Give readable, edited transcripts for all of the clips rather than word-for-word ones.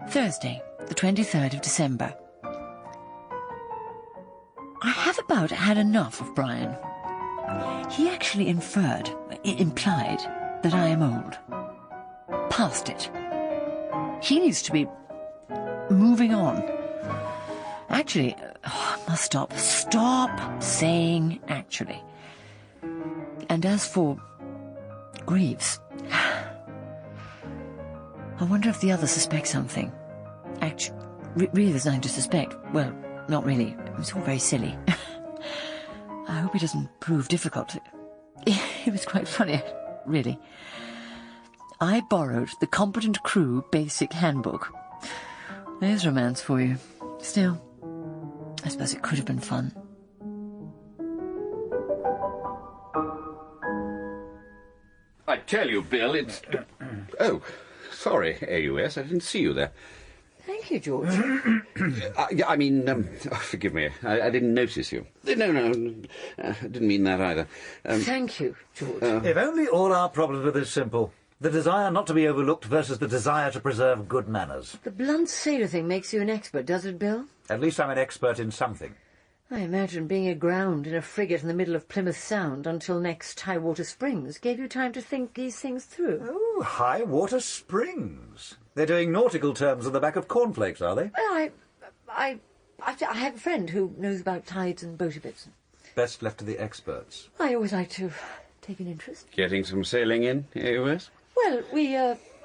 Thursday, the 23rd of December. I have about had enough of Bryan. He actually implied, that I am old. Past it. He needs to be moving on. Actually, I must stop. Stop saying actually. And as for Greaves, I wonder if the others suspect something. Actually, really there's nothing to suspect. Well, not really. It's all very silly. I hope it doesn't prove difficult. It was quite funny, really. I borrowed the Competent Crew Basic Handbook. There's romance for you. Still, I suppose it could have been fun. I tell you, Bill, it's... Oh, sorry, AUS, I didn't see you there. Thank you, George. Forgive me, I didn't notice you. No, I didn't mean that either. Thank you, George. If only all our problems were this simple. The desire not to be overlooked versus the desire to preserve good manners. The blunt sailor thing makes you an expert, does it, Bill? At least I'm an expert in something. I imagine being aground in a frigate in the middle of Plymouth Sound until next High Water Springs gave you time to think these things through. Oh, High Water Springs. They're doing nautical terms on the back of cornflakes, are they? Well, I have a friend who knows about tides and boater bits. Best left to the experts. I always like to take an interest. Getting some sailing in, AUS? Well,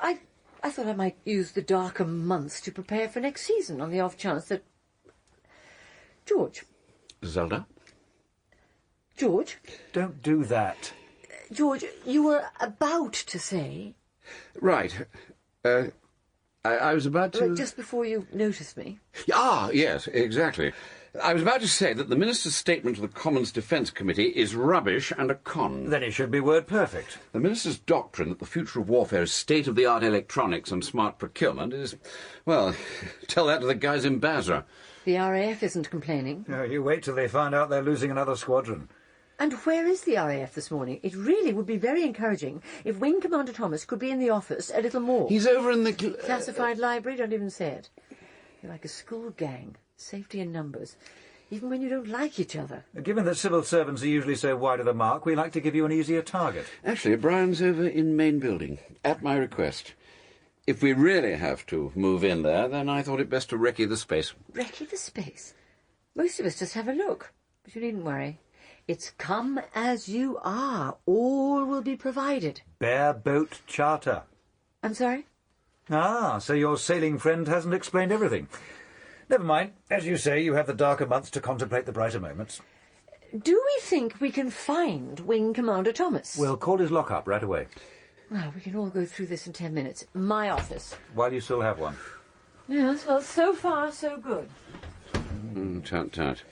I thought I might use the darker months to prepare for next season on the off chance that... George. Zelda? George? Don't do that. George, you were about to say... Right. I was about to... Just before you noticed me. Ah, yes, exactly. I was about to say that the Minister's statement to the Commons Defence Committee is rubbish and a con. Then it should be word perfect. The Minister's doctrine that the future of warfare is state-of-the-art electronics and smart procurement is... Well, tell that to the guys in Basra. The RAF isn't complaining. Oh, you wait till they find out they're losing another squadron. And where is the RAF this morning? It really would be very encouraging if Wing Commander Thomas could be in the office a little more. He's over in the... Classified library? Don't even say it. You're like a school gang. Safety in numbers. Even when you don't like each other. Given that civil servants are usually so wide of the mark, we like to give you an easier target. Actually, Bryan's over in main building, at my request. If we really have to move in there, then I thought it best to recce the space. Recce the space? Most of us just have a look. But you needn't worry. It's come as you are. All will be provided. Bare boat charter. I'm sorry? Ah, so your sailing friend hasn't explained everything. Never mind. As you say, you have the darker months to contemplate the brighter moments. Do we think we can find Wing Commander Thomas? We'll call his lock-up right away. Well, we can all go through this in 10 minutes. My office. While you still have one. Yes, well, so far, so good. Tut.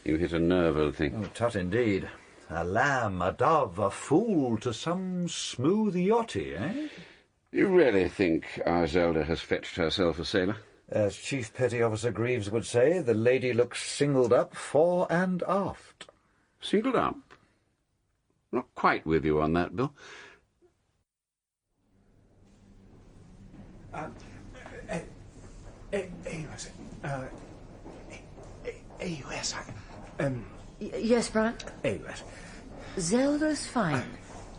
You hit a nerve, old thing. Oh, tut indeed. A lamb, a dove, a fool to some smooth yachty, eh? You really think our Zelda has fetched herself a sailor? As Chief Petty Officer Greaves would say, the lady looks singled up fore and aft. Singled up? Not quite with you on that, Bill. AUS, Yes, Bryan? AUS. Zelda's fine.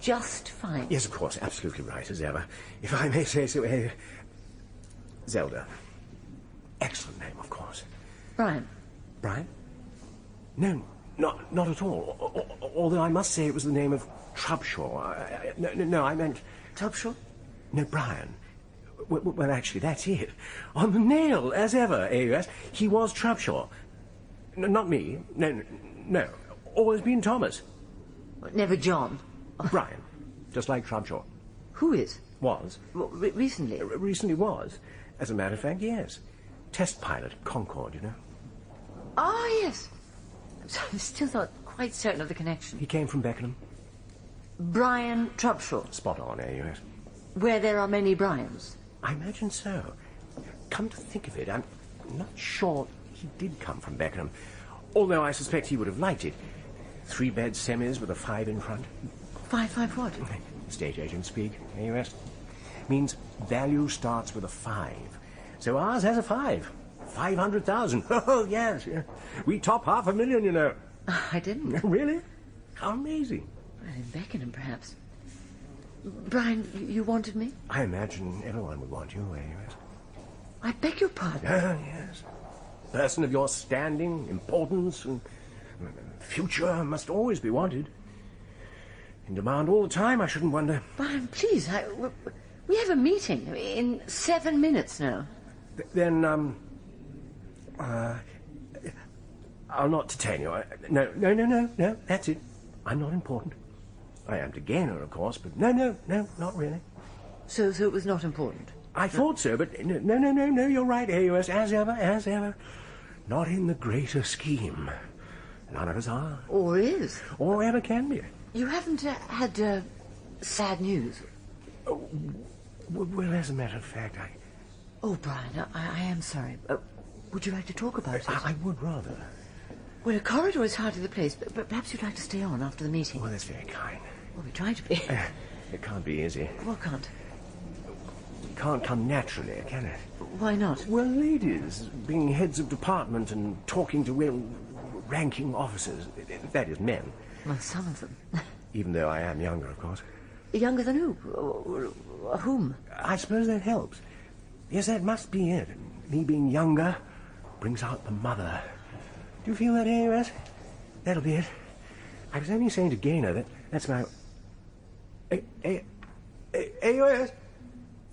Just fine. Yes, of course, absolutely right, as ever. If I may say so, Zelda. Excellent name, of course. Bryan? Bryan? No, not at all. Although I must say it was the name of Trubshaw. No, I meant... Trubshaw? No, Bryan. Well, actually, that's it. On the nail, as ever, AUS. He was Trubshaw. Not me. No. Always been Thomas. Never John. Bryan. Just like Trubshaw. Who is? Was. Well, recently? Recently was. As a matter of fact, yes. Test pilot at Concorde, you know. Ah, yes. I'm still not quite certain of the connection. He came from Beckenham. Bryan Trubshaw. Spot on, AUS. Where there are many Bryans. I imagine so. Come to think of it, I'm not sure he did come from Beckenham, although I suspect he would have liked it. 3-bed semis with a 5 in front. 5 what? State agent speak, AUS. Means value starts with a 5. So ours has a 5. 500,000. Oh, yes. Yeah. We top 500,000, you know. I didn't. Really? How amazing. Well, in Beckenham, perhaps. Bryan, you wanted me? I imagine everyone would want you, AUS. I beg your pardon. Oh, yes. Person of your standing, importance, and future must always be wanted. In demand all the time, I shouldn't wonder. Bryan, please, we have a meeting in 7 minutes now. Then, I'll not detain you. No, that's it. I'm not important. I am to Gaynor, of course, but no, not really. So it was not important? I thought so, but no, you're right, AUS, as ever. Not in the greater scheme. None of us are. Or is. Or ever can be. You haven't had sad news? Well, as a matter of fact, Oh, Bryan, I am sorry. Would you like to talk about it? I would rather. Well, a corridor is hardly the place, but perhaps you'd like to stay on after the meeting. Well, that's very kind. Well, we try to be. It can't be easy. What can't? It can't come naturally, can it? Why not? Well, ladies, being heads of department and talking to ranking officers, that is men. Well, some of them. Even though I am younger, of course. Younger than who? Whom? I suppose that helps. Yes, that must be it. Me being younger brings out the mother. Do you feel that, AUS? That'll be it. I was only saying to Gaynor that's my... AUS?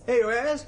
AUS?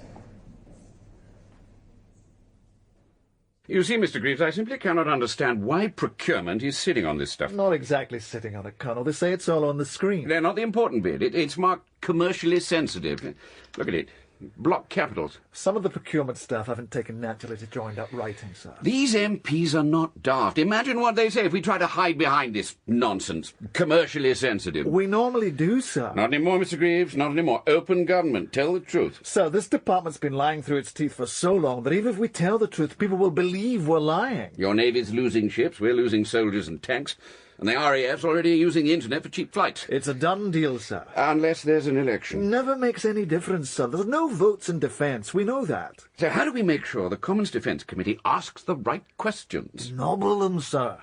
You see, Mr. Greaves, I simply cannot understand why procurement is sitting on this stuff. Not exactly sitting on it, Colonel. They say it's all on the screen. They're not the important bit. It's marked commercially sensitive. Look at it. Block capitals. Some of the procurement staff haven't taken naturally to joined-up writing, sir. These MPs are not daft. Imagine what they say if we try to hide behind this nonsense. Commercially sensitive. We normally do, sir. Not anymore, Mr. Greaves. Not anymore. Open government. Tell the truth. Sir, this department's been lying through its teeth for so long that even if we tell the truth, people will believe we're lying. Your Navy's losing ships. We're losing soldiers and tanks. And the RAF's already using the internet for cheap flights. It's a done deal, sir. Unless there's an election. Never makes any difference, sir. There's no votes in defence. We know that. So how do we make sure the Commons Defence Committee asks the right questions? Nobble them, sir.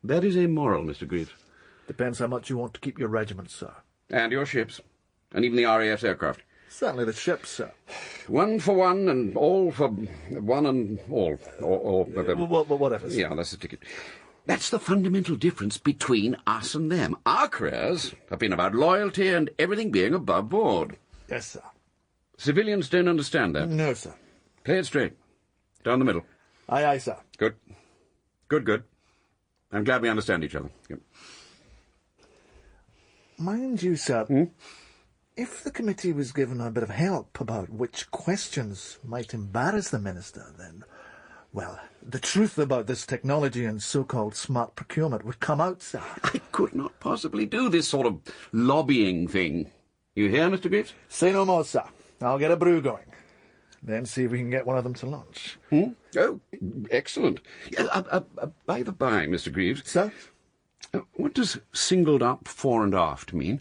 That is immoral, Mr. Greaves. Depends how much you want to keep your regiment, sir. And your ships. And even the RAF's aircraft. Certainly the ships, sir. One for one and all for one and all. Or whatever, sir. Yeah, that's the ticket. That's the fundamental difference between us and them. Our careers have been about loyalty and everything being above board. Yes, sir. Civilians don't understand that. No, sir. Play it straight. Down the middle. Aye, sir. Good. Good. I'm glad we understand each other. Yep. Mind you, sir, if the committee was given a bit of help about which questions might embarrass the minister, then... well, the truth about this technology and so-called smart procurement would come out, sir. I could not possibly do this sort of lobbying thing. You hear, Mr. Greaves? Say no more, sir. I'll get a brew going. Then see if we can get one of them to lunch. Oh, excellent. By the by, Mr. Greaves. Sir? What does singled up fore and aft mean?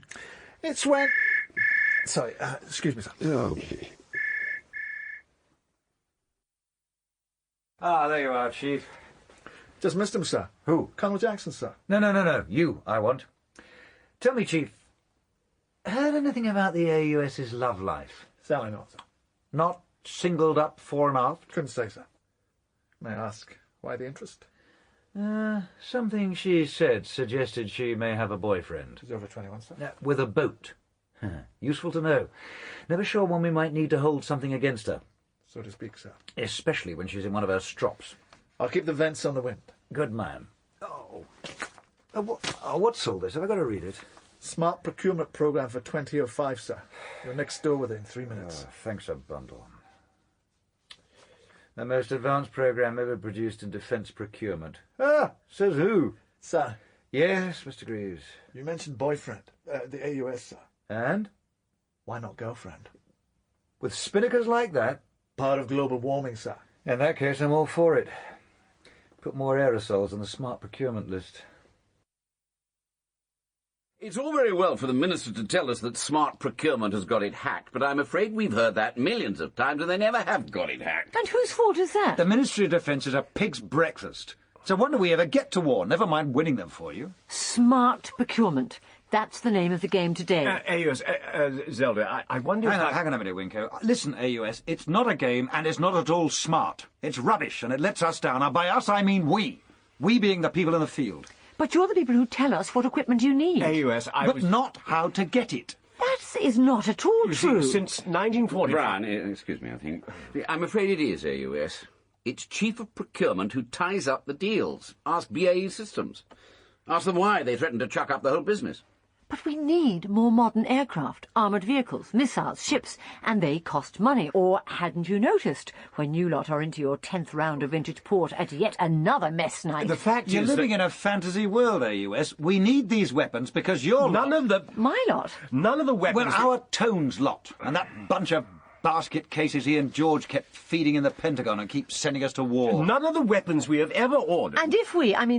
It's when... Sorry, excuse me, sir. Okay. Ah, there you are, Chief. Just missed him, sir. Who? Colonel Jackson, sir. No. You, I want. Tell me, Chief, heard anything about the AUS's love life? Certainly not, sir. Not singled up fore and aft? Couldn't say, sir. May I ask why the interest? Something she said suggested she may have a boyfriend. She's over 21, sir. With a boat. Useful to know. Never sure when we might need to hold something against her. So to speak, sir. Especially when she's in one of her strops. I'll keep the vents on the wind. Good man. What's all this? Have I got to read it? Smart procurement program for 2005, sir. You're next door within 3 minutes. Thanks a bundle. The most advanced program ever produced in defence procurement. Says who? Sir, Yes, Mr. Greaves. you mentioned boyfriend. The AUS, sir. And? Why not girlfriend? With spinnakers like that? Part of global warming, sir. In that case, I'm all for it. Put more aerosols on the smart procurement list. It's all very well for the Minister to tell us that smart procurement has got it hacked, but I'm afraid we've heard that millions of times and they never have got it hacked. And whose fault is that? The Ministry of Defence is a pig's breakfast. It's a wonder we ever get to war, never mind winning them for you. Smart procurement. That's the name of the game today. AUS, Zelda, I wonder Hang on a minute, Winko. Listen, AUS, it's not a game and it's not at all smart. It's rubbish and it lets us down. And by us, I mean we. We being the people in the field. But you're the people who tell us what equipment you need. AUS, But not how to get it. That is not at all true. See, since 1940... Bryan, excuse me, I think. I'm afraid it is, AUS. It's Chief of Procurement who ties up the deals. Ask BAE Systems. Ask them why they threatened to chuck up the whole business. But we need more modern aircraft, armoured vehicles, missiles, ships, and they cost money. Or hadn't you noticed, when you lot are into your 10th round of vintage port at yet another mess night? The fact You're is living that in a fantasy world, AUS. We need these weapons because you're none of the Well, weapons... our Tones lot, and that bunch of basket cases he and George kept feeding in the Pentagon and keep sending us to war. None of the weapons we have ever ordered... And if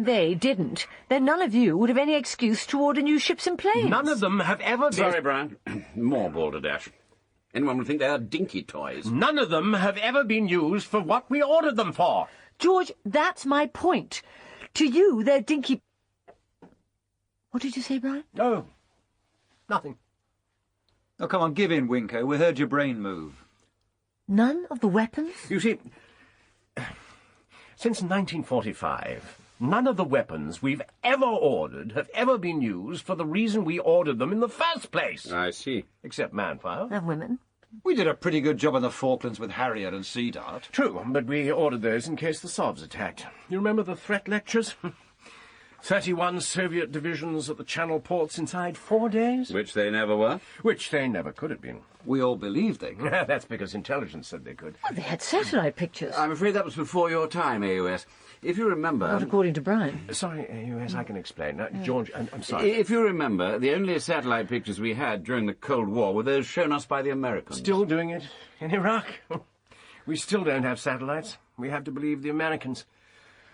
they didn't, then none of you would have any excuse to order new ships and planes. None of them have ever been... Sorry, Bryan. More balderdash. Anyone would think they are dinky toys. None of them have ever been used for what we ordered them for. George, that's my point. To you, they're dinky... What did you say, Bryan? No, nothing. Oh, come on, give in, Winko. We heard your brain move. None of the weapons? You see, since 1945, none of the weapons we've ever ordered have ever been used for the reason we ordered them in the first place. I see. Except manpower. And women? We did a pretty good job on the Falklands with Harrier and Sea Dart. True, but we ordered those in case the Sovs attacked. You remember the threat lectures? 31 Soviet divisions at the Channel ports inside 4 days? Which they never were. Which they never could have been. We all believed they could. That's because intelligence said they could. Well, they had satellite pictures. I'm afraid that was before your time, AUS. If you remember... Not according to Bryan. Sorry, AUS, I can explain. George, I'm sorry. If you remember, the only satellite pictures we had during the Cold War were those shown us by the Americans. Still doing it in Iraq? We still don't have satellites. We have to believe the Americans.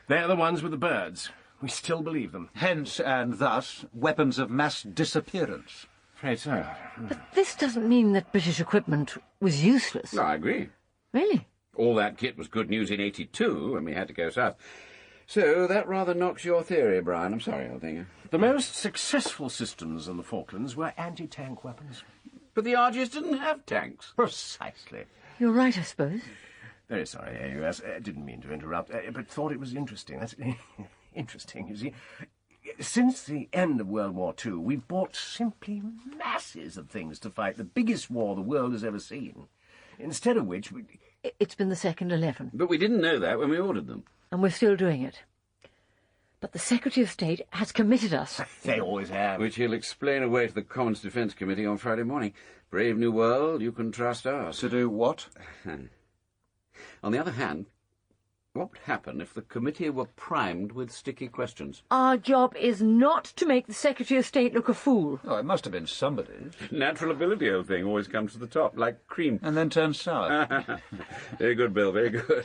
They're the ones with the birds. We still believe them. Hence, and thus, weapons of mass disappearance. Afraid so. But this doesn't mean that British equipment was useless. No, I agree. Really? All that kit was good news in '82 when we had to go south. So that rather knocks your theory, Bryan. I'm sorry, old thing. The most successful systems in the Falklands were anti-tank weapons. But the RGs didn't have tanks. Precisely. You're right, I suppose. Very sorry, AUS. Didn't mean to interrupt, but thought it was interesting. That's interesting, you see. Since the end of World War II, we've bought simply masses of things to fight the biggest war the world has ever seen. Instead of which, It's been the second 11, But we didn't know that when we ordered them. and we're still doing it. But the Secretary of State has committed us. they always have. Which he'll explain away to the Commons Defence Committee on Friday morning. Brave new world, you can trust us. To do what? On the other hand, what would happen if the committee were primed with sticky questions? Our job is not to make the Secretary of State look a fool. Oh, it must have been somebody's. Natural ability, old thing, always comes to the top, like cream. And then turned sour. Very good, Bill, very good.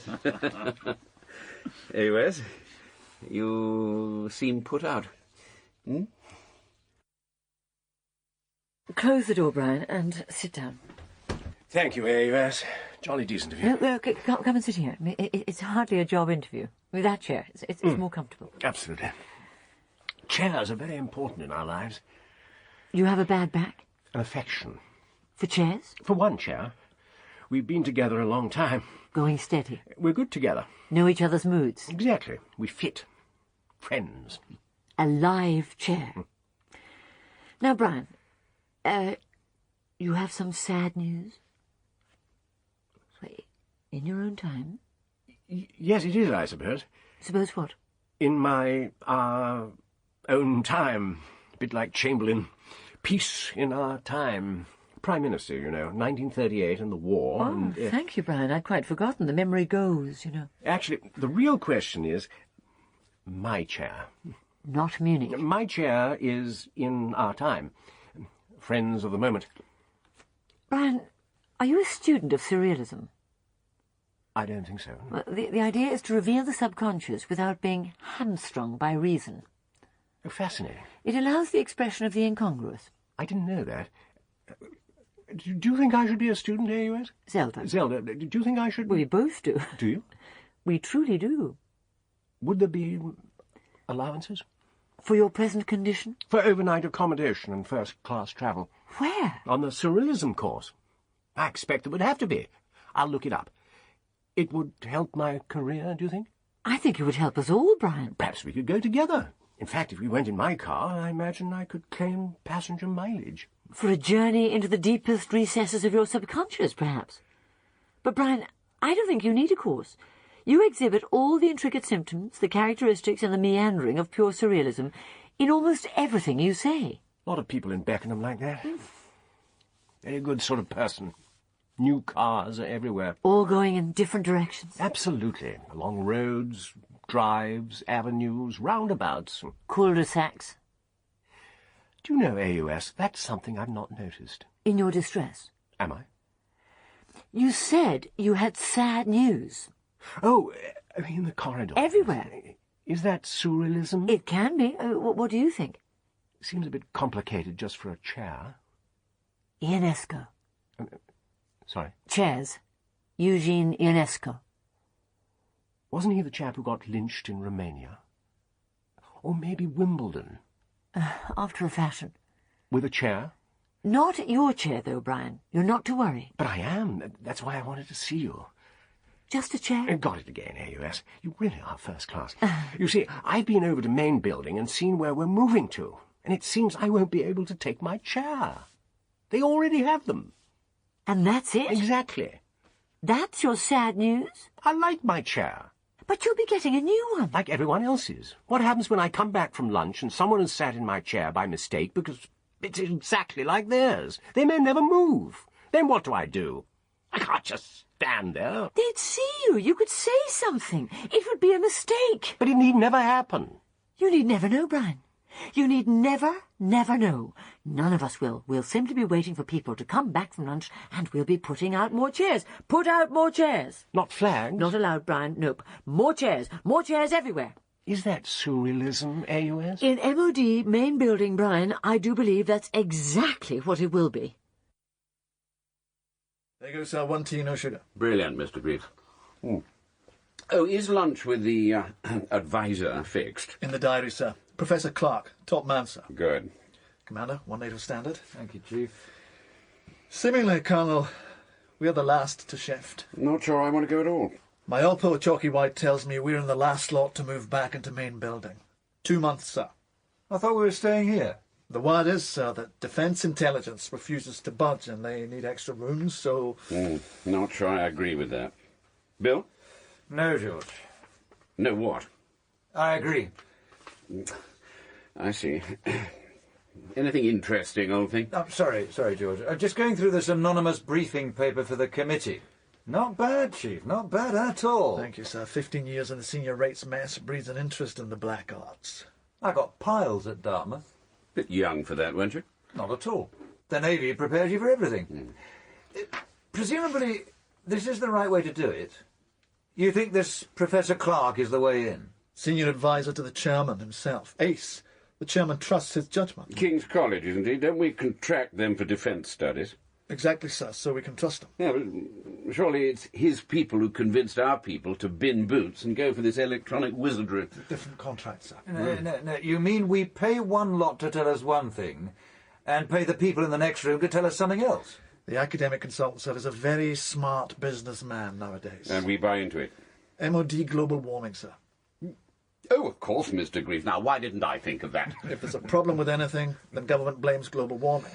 AUS, you seem put out. Close the door, Bryan, and sit down. Thank you, AUS. Jolly decent of you. No, okay, come and sit here. I mean, it's hardly a job interview. With that chair, it's more comfortable. Absolutely. Chairs are very important in our lives. You have a bad back? An affection. For chairs? For one chair. We've been together a long time. Going steady. We're good together. Know each other's moods. Exactly. We fit. Friends. A live chair. Now, Bryan, you have some sad news? In your own time? Yes, it is, I suppose. Suppose what? In my, own time. A bit like Chamberlain. Peace in our time. Prime Minister, you know, 1938 and the war. Oh, and, thank you, Bryan. I'd quite forgotten. The memory goes, you know. Actually, the real question is my chair. Not Munich. My chair is in our time. Friends of the moment. Bryan, are you a student of surrealism? I don't think so. Well, the idea is to reveal the subconscious without being hamstrung by reason. Oh, fascinating. It allows the expression of the incongruous. I didn't know that. Do you think I should be a student, AUS? Zelda. Zelda, do you think I should... We both do. Do you? We truly do. Would there be allowances? For your present condition? For overnight accommodation and first-class travel. Where? On the surrealism course. I expect there would have to be. I'll look it up. It would help my career, do you think? I think it would help us all, Bryan. Perhaps we could go together. In fact, if we went in my car, I imagine I could claim passenger mileage. For a journey into the deepest recesses of your subconscious, perhaps. But, Bryan, I don't think you need a course. You exhibit all the intricate symptoms, the characteristics and the meandering of pure surrealism in almost everything you say. A lot of people in Beckenham like that. Very good sort of person. New cars are everywhere. All going in different directions. Absolutely. Along roads, drives, avenues, roundabouts. Cul-de-sacs. Do you know, AUS, that's something I've not noticed. In your distress. Am I? You said you had sad news. Oh, in the corridor. Everywhere. Is that surrealism? It can be. What do you think? Seems a bit complicated just for a chair. Ionesco. Sorry? Chairs. Eugene Ionesco. Wasn't he the chap who got lynched in Romania? Or maybe Wimbledon? After a fashion. With a chair? Not your chair, though, Bryan. You're not to worry. But I am. That's why I wanted to see you. Just a chair? Got it again, AUS. You really are first class. You see, I've been over to main building and seen where we're moving to, and it seems I won't be able to take my chair. They already have them. And that's it? Exactly. That's your sad news? I like my chair. But you'll be getting a new one. Like everyone else's. What happens when I come back from lunch and someone has sat in my chair by mistake because it's exactly like theirs? They may never move. Then what do? I can't just stand there. They'd see you. You could say something. It would be a mistake. But it need never happen. You need never know, Bryan. You need never know. None of us will. We'll simply be waiting for people to come back from lunch, and we'll be putting out more chairs. Put out more chairs. Not flags? Not allowed, Bryan. Nope. More chairs everywhere. Is that surrealism, AUS? In MOD main building, Bryan, I do believe that's exactly what it will be. There you go, sir. 1 tea, no sugar. Brilliant, Mr. Greaves. Oh, is lunch with the advisor fixed? In the diary, sir. Professor Clark, top man, sir. Good. Commander, 1 native standard. Thank you, Chief. Seemingly, Colonel, we are the last to shift. Not sure I want to go at all. My Alpo Chalky White tells me we're in the last lot to move back into main building. 2 months, sir. I thought we were staying here. The word is, sir, that Defence Intelligence refuses to budge and they need extra rooms, so... Not sure I agree with that. Bill? No, George. No what? I agree. I see. Anything interesting, old thing? Oh, sorry, George. Just going through this anonymous briefing paper for the committee. Not bad, Chief. Not bad at all. Thank you, sir. 15 years in the senior rates mess breeds an interest in the black arts. I got piles at Dartmouth. Bit young for that, weren't you? Not at all. The Navy prepares you for everything. Presumably, this is the right way to do it. You think this Professor Clark is the way in? Senior advisor to the chairman himself. Ace. The chairman trusts his judgment. King's College, isn't he? Don't we contract them for defence studies? Exactly, sir, so we can trust him. Yeah, but surely it's his people who convinced our people to bin boots and go for this electronic wizardry. Different contract, sir. No. You mean we pay one lot to tell us one thing and pay the people in the next room to tell us something else? The academic consultant, sir, is a very smart businessman nowadays. And we buy into it. MOD global warming, sir. Oh, of course, Mr. Greaves. Now, why didn't I think of that? If there's a problem with anything, then government blames global warming.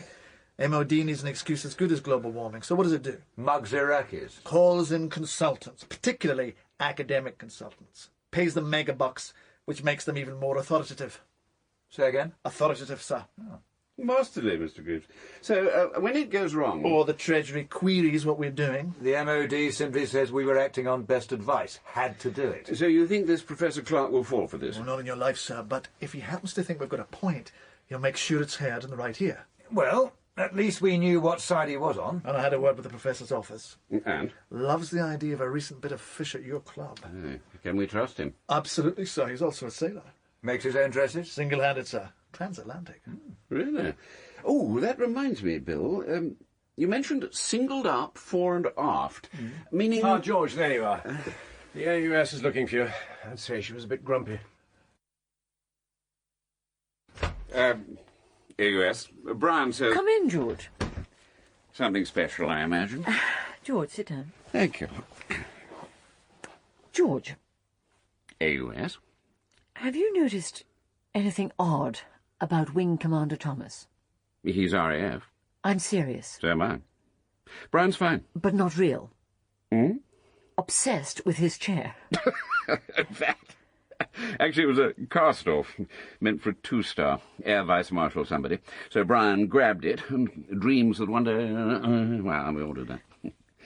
MOD needs an excuse as good as global warming. So what does it do? Mugs Iraqis. Calls in consultants, particularly academic consultants. Pays them mega bucks, which makes them even more authoritative. Say again? Authoritative, sir. Oh. Masterly, Mr. Greaves. So, when it goes wrong... Or the Treasury queries what we're doing. The MOD simply says we were acting on best advice. Had to do it. So you think this Professor Clark will fall for this? Well, not in your life, sir, but if he happens to think we've got a point, he'll make sure it's heard in the right ear. Well, at least we knew what side he was on. And I had a word with the professor's office. And? Loves the idea of a recent bit of fish at your club. Can we trust him? Absolutely, sir. He's also a sailor. Makes his own dresses? Single-handed, sir. Transatlantic. Really? Oh, that reminds me, Bill. You mentioned singled up fore and aft, meaning... Ah, George, there you are. The AUS is looking for you. I'd say she was a bit grumpy. AUS. Bryan says... Come in, George. Something special, I imagine. George, sit down. Thank you. George, AUS. have you noticed anything odd about Wing Commander Thomas? He's RAF. I'm serious. So am I. Bryan's fine. But not real. Hmm? Obsessed with his chair. In fact, actually it was a cast-off, meant for a 2-star, Air Vice Marshal somebody. So Bryan grabbed it and dreams that one day... well, we all do that.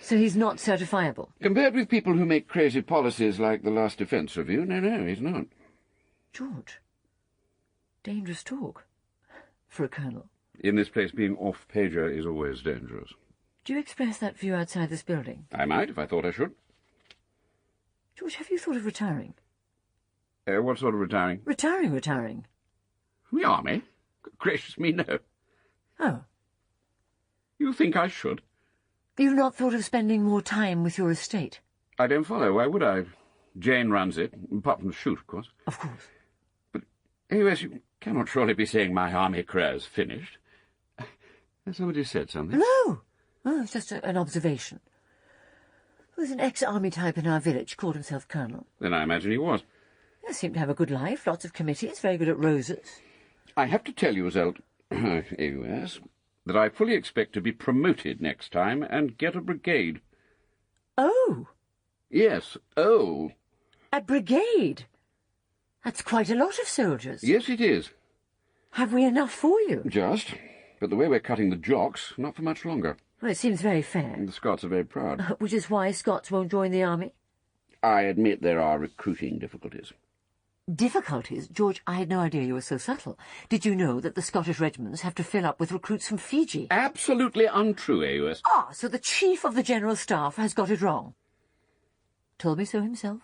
So he's not certifiable? Compared with people who make crazy policies like the last Defence Review, no, he's not. George, dangerous talk for a colonel. In this place, being off-pager is always dangerous. Do you express that view outside this building? I might, if I thought I should. George, have you thought of retiring? What sort of retiring? Retiring. The army? Gracious me, no. Oh. You think I should? You've not thought of spending more time with your estate? I don't follow. Why would I? Jane runs it, apart from the shoot, of course. Of course. But, AUS, you cannot surely be saying my army career's finished. Has somebody said something? No. Oh, it's just an observation. There's an ex-army type in our village, called himself Colonel. Then I imagine he was. He seemed to have a good life, lots of committees, very good at roses. I have to tell you, AUS, that I fully expect to be promoted next time and get a brigade. Oh! Yes, oh. A brigade? That's quite a lot of soldiers. Yes, it is. Have we enough for you? Just. But the way we're cutting the jocks, not for much longer. Well, it seems very fair. The Scots are very proud. Which is why Scots won't join the army? I admit there are recruiting difficulties. Difficulties? George, I had no idea you were so subtle. Did you know that the Scottish regiments have to fill up with recruits from Fiji? Absolutely untrue, AUS. Ah, so the Chief of the General Staff has got it wrong. Told me so himself.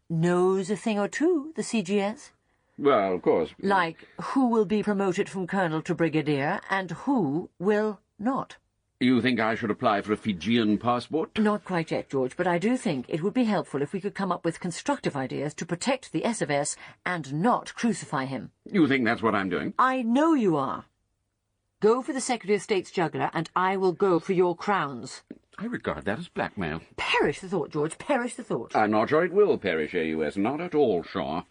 Knows a thing or two, the CGS. Well, of course. Like who will be promoted from colonel to brigadier and who will not. You think I should apply for a Fijian passport? Not quite yet, George, but I do think it would be helpful if we could come up with constructive ideas to protect the SFS and not crucify him. You think that's what I'm doing? I know you are. Go for the Secretary of State's jugular, and I will go for your crowns. I regard that as blackmail. Perish the thought, George, perish the thought. I'm not sure it will perish, AUS. Not at all sure.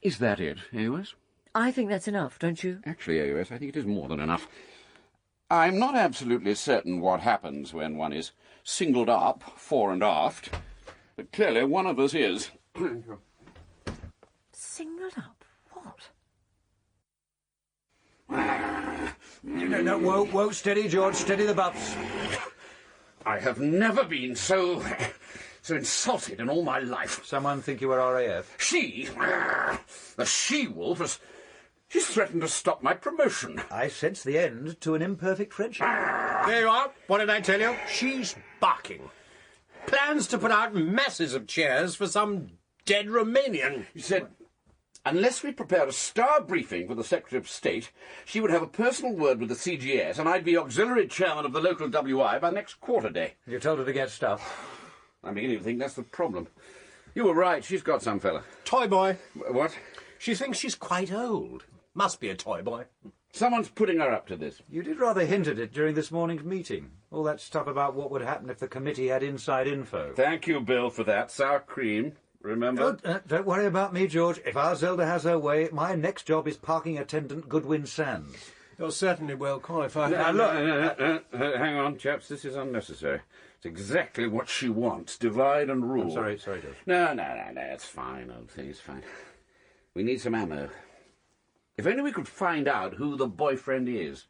Is that it, AUS? I think that's enough, don't you? Actually, AUS, I think it is more than enough. I'm not absolutely certain what happens when one is singled up, fore and aft, but clearly one of us is. Singled up? What? No, whoa, steady, George, steady the butts. I have never been so insulted in all my life. Someone think you were RAF? She, the she-wolf, she's threatened to stop my promotion. I sense the end to an imperfect friendship. There you are. What did I tell you? She's barking. Plans to put out masses of chairs for some dead Romanian. She said, unless we prepared a star briefing for the Secretary of State, she would have a personal word with the CGS, and I'd be auxiliary chairman of the local WI by next quarter day. You told her to get stuff. I'm beginning to think that's the problem. You were right, she's got some fella. Toy boy. What? She thinks she's quite old. Must be a toy boy. Someone's putting her up to this. You did rather hint at it during this morning's meeting. All that stuff about what would happen if the committee had inside info. Thank you, Bill, for that. Sour cream, remember? Don't worry about me, George. If our Zelda has her way, my next job is parking attendant Goodwin Sands. You're certainly well qualified. No, hang on, chaps. This is unnecessary. It's exactly what she wants. Divide and rule. I'm sorry, George. No, it's fine, old thing. It's fine. We need some ammo. If only we could find out who the boyfriend is.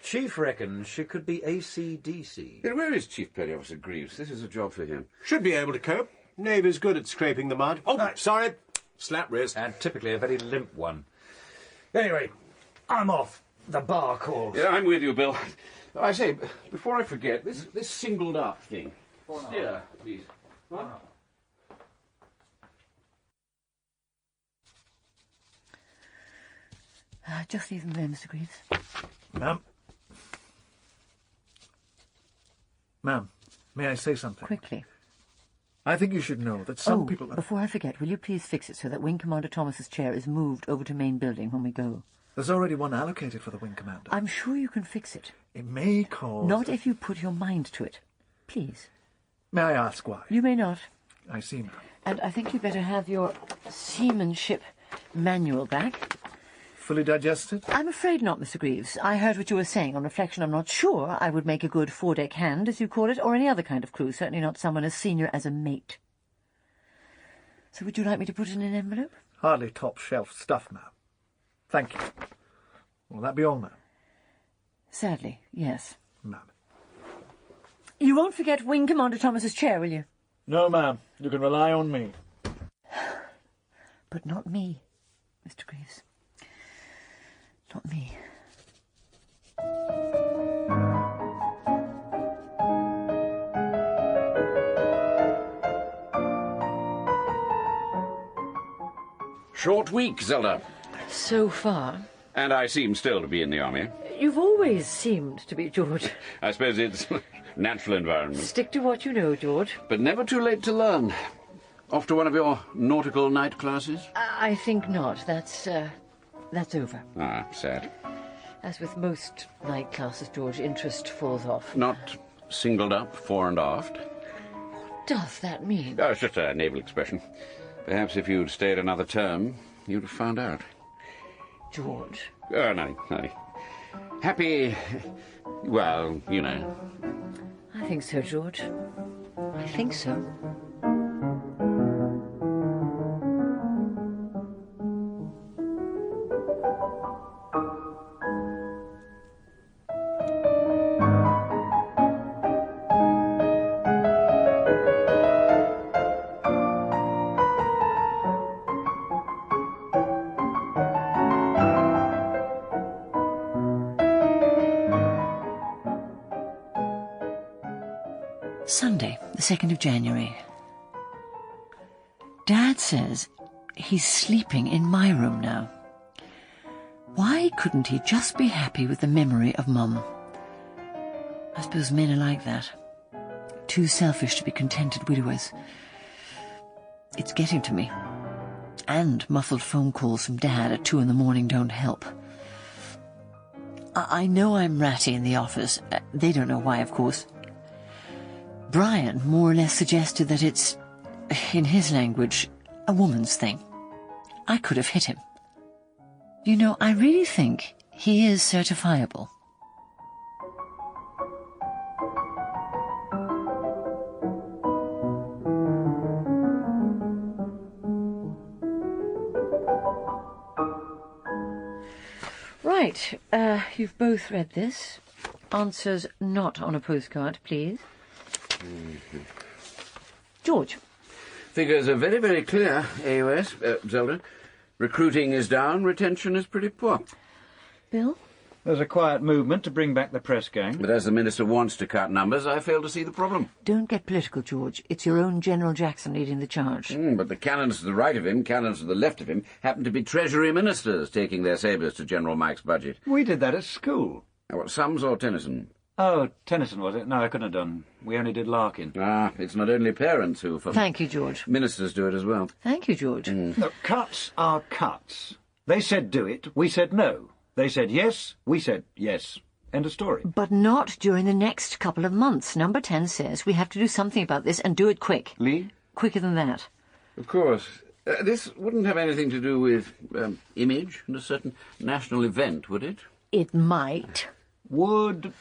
Chief reckons she could be AC/DC. Yeah, where is Chief Petty Officer Greaves? This is a job for him. Should be able to cope. Navy's good at scraping the mud. Oh, sorry. Slap wrist. And typically a very limp one. Anyway, I'm off. The bar calls. Yeah, I'm with you, Bill. I say, before I forget, this singled up thing. Yeah, please. What? Just leave them there, Mr. Greaves. Ma'am? Ma'am, may I say something? Quickly. I think you should know that some people... Before I forget, will you please fix it so that Wing Commander Thomas's chair is moved over to main building when we go? There's already one allocated for the Wing Commander. I'm sure you can fix it. It may cause... Not if you put your mind to it. Please. May I ask why? You may not. I see, ma'am. And I think you better have your seamanship manual back. Fully digested? I'm afraid not, Mr. Greaves. I heard what you were saying. On reflection, I'm not sure I would make a good foredeck hand, as you call it, or any other kind of crew, certainly not someone as senior as a mate. So would you like me to put it in an envelope? Hardly top-shelf stuff, ma'am. Thank you. Will that be all, ma'am? Sadly, yes. Ma'am. You won't forget Wing Commander Thomas's chair, will you? No, ma'am. You can rely on me. But not me, Mr. Greaves. Not me. Short week, Zelda. So far. And I seem still to be in the army. You've always seemed to be, George. I suppose it's natural environment. Stick to what you know, George. But never too late to learn. Off to one of your nautical night classes? I think not. That's over. Ah, sad. As with most night classes, George, interest falls off. Not singled up fore and aft? What does that mean? Oh, it's just a naval expression. Perhaps if you'd stayed another term, you'd have found out. George. Oh, nothing. Happy... well, you know. I think so, George. I think so. Sunday, the 2nd of January. Dad says he's sleeping in my room now. Why couldn't he just be happy with the memory of Mum? I suppose men are like that. Too selfish to be contented widowers. It's getting to me. And muffled phone calls from Dad at 2 a.m. don't help. I know I'm ratty in the office. They don't know why, of course. Bryan more or less suggested that it's, in his language, a woman's thing. I could have hit him. You know, I really think he is certifiable. Right, you've both read this. Answers not on a postcard, please. George. Figures are very, very clear, AOS, Zelda. Recruiting is down, retention is pretty poor. Bill? There's a quiet movement to bring back the press gang. But as the Minister wants to cut numbers, I fail to see the problem. Don't get political, George. It's your own General Jackson leading the charge. But the cannons to the right of him, cannons to the left of him, happen to be Treasury Ministers taking their sabres to General Mike's budget. We did that at school. What, Sums or Tennyson? Oh, Tennyson, was it? No, I couldn't have done. We only did Larkin. Ah, it's not only parents who... Thank you, George. Ministers do it as well. Thank you, George. Look, cuts are cuts. They said do it, we said no. They said yes, we said yes. End of story. But not during the next couple of months. Number 10 says we have to do something about this and do it quick. Lee? Quicker than that. Of course. This wouldn't have anything to do with image and a certain national event, would it? It might.